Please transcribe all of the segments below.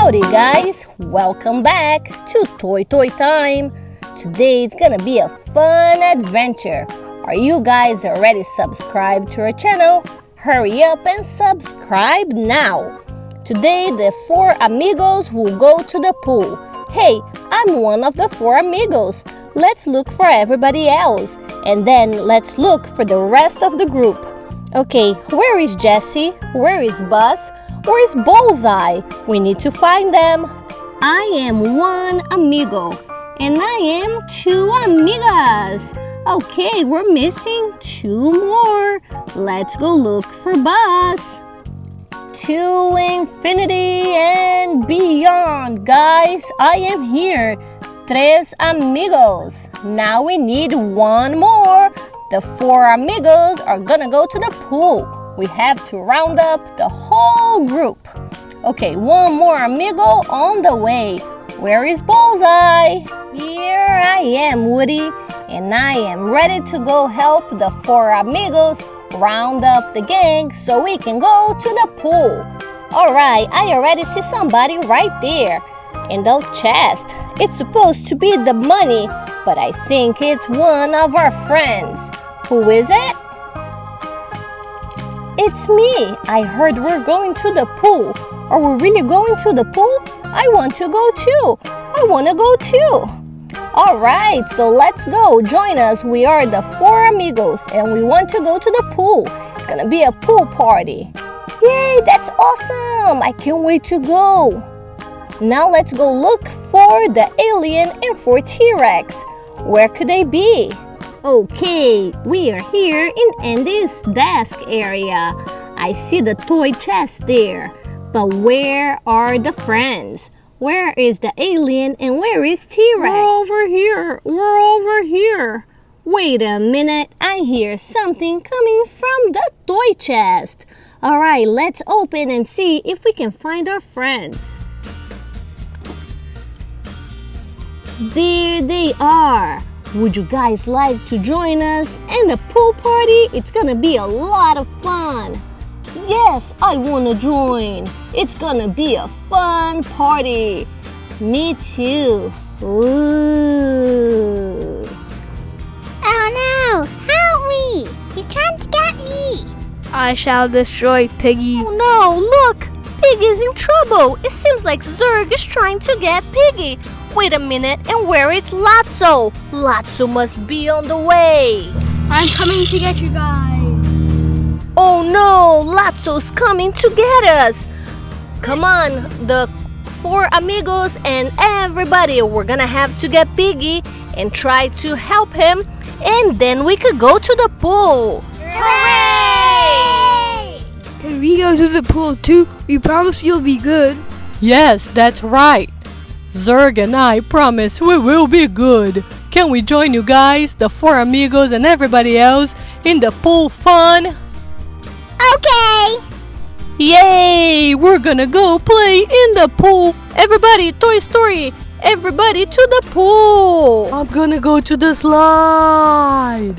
Howdy guys, welcome back to Toy Time. Today it's gonna be a fun adventure. Are you guys already subscribed to our channel? Hurry up and subscribe now. Today the four amigos will go to the pool. Hey, I'm one of the four amigos. Let's look for everybody else and then let's look for the rest of the group. Okay, where is Jessie? Where is Buzz? Where is Bullseye? We need to find them. I am one amigo and I am two amigas. Okay, we're missing two more. Let's go look for Buzz. To infinity and beyond, guys. I am here. Tres amigos. Now we need one more. The four amigos are gonna go to the pool. We have to round up the whole group. Okay, one more amigo on the way. Where is Bullseye? Here I am, Woody, and I am ready to go help the four amigos round up the gang so we can go to the pool. Alright, I already see somebody right there in the chest. It's supposed to be the money, but I think it's one of our friends. Who is it? It's me. I heard we're going to the pool. Are we really going to the pool? I want to go too. I want to go too. Alright, so let's go. Join us. We are the four amigos and we want to go to the pool. It's gonna be a pool party. Yay, that's awesome. I can't wait to go. Now let's go look for the alien and for T-Rex. Where could they be? Okay, we are here in Andy's desk area. I see the toy chest there. But where are the friends? Where is the alien and where is T-Rex? We're over here. We're over here. Wait a minute. I hear something coming from the toy chest. All right, let's open and see if we can find our friends. There they are. Would you guys like to join us in the pool party? It's gonna be a lot of fun. Yes, I wanna join. It's gonna be a fun party. Me too. Ooh. Oh no, help me! He's trying to get me. I shall destroy Piggy. Oh no, look! Pig is in trouble. It seems like Zurg is trying to get Piggy. Wait a minute, and where is Lotso? Lotso must be on the way. I'm coming to get you guys. Oh no, Lotso's coming to get us. Come on, the four amigos and everybody. We're gonna have to get Piggy and try to help him. And then we could go to the pool. Hooray! Can we go to the pool too? We promise you'll be good. Yes, that's right. Zurg and I promise we will be good. Can we join you guys, the four amigos and everybody else, in the pool fun? Okay! Yay! We're gonna go play in the pool. Everybody, Toy Story! Everybody to the pool! I'm gonna go to the slide.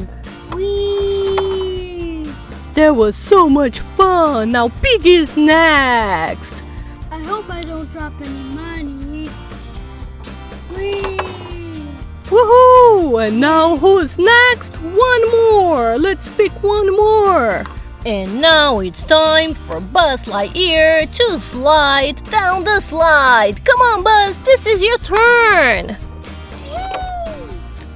Whee! That was so much fun. Now Piggy is next. I hope I don't drop any money. Whee! Woohoo! And now who's next? One more. Let's pick one more. And now it's time for Buzz Lightyear to slide down the slide. Come on, Buzz, this is your turn.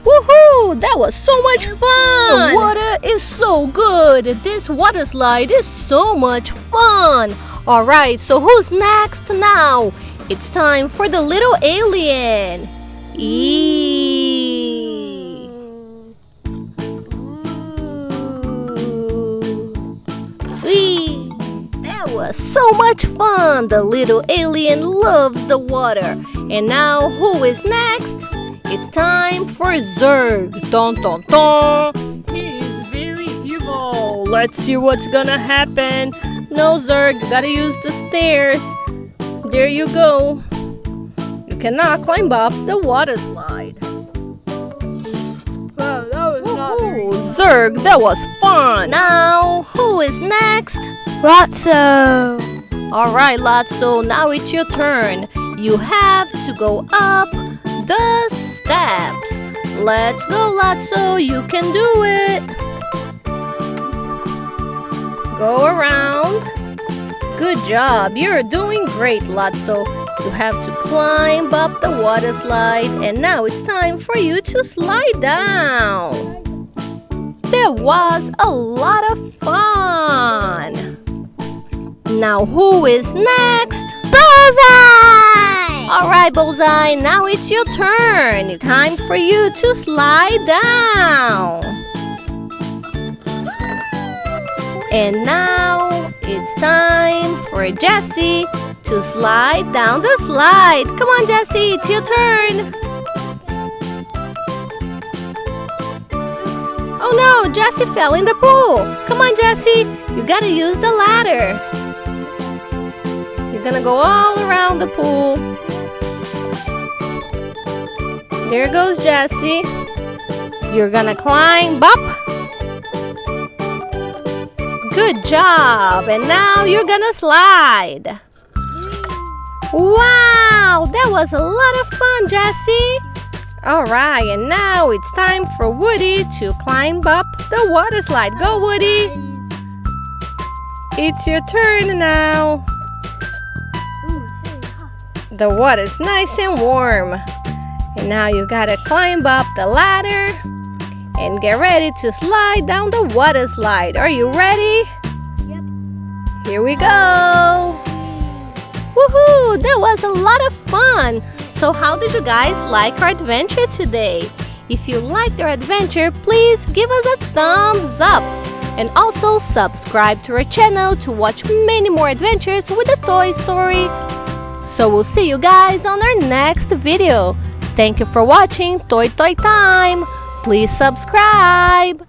Woohoo! That was so much fun! The water is so good. This water slide is so much fun. Alright, so who's next now? It's time for the little alien. That was so much fun. The little alien loves the water. And now who is next? It's time for Zurg. Dun dun dun. He is very evil. Let's see what's gonna happen. No, Zurg, you gotta use the stairs. There you go. You cannot climb up the water slide. Wow, that was not very Ooh, Zurg, that was fun. Now, who is next? Lotso. Alright, Lotso, now it's your turn. you have to go up the steps. Let's go, Lotso, you can do it. Go around. Good job, you're doing great, Lotso. You have to climb up the water slide, and now it's time for you to slide down. That was a lot of fun. Now who is next? Bullseye! Alright, Bullseye, now it's your turn. It's time for you to slide down. And now it's time for Jessie to slide down the slide. Come on, Jessie, it's your turn. Oh no, Jessie fell in the pool. Come on, Jessie, you gotta use the ladder. You're gonna go all around the pool. There goes Jessie. You're gonna climb up. Good job, and now you're gonna slide. Wow, that was a lot of fun, Jessie. Alright, and now it's time for Woody to climb up the water slide. Go, Woody. It's your turn now. The water's nice and warm. And now you gotta climb up the ladder and get ready to slide down the water slide. Are you ready? Yep. Here we go. Woohoo! That was a lot of fun. So how did you guys like our adventure today? If you liked our adventure, please give us a thumbs up. And also subscribe to our channel to watch many more adventures with the Toy Story. So we'll see you guys on our next video. Thank you for watching Toy Time. Please subscribe.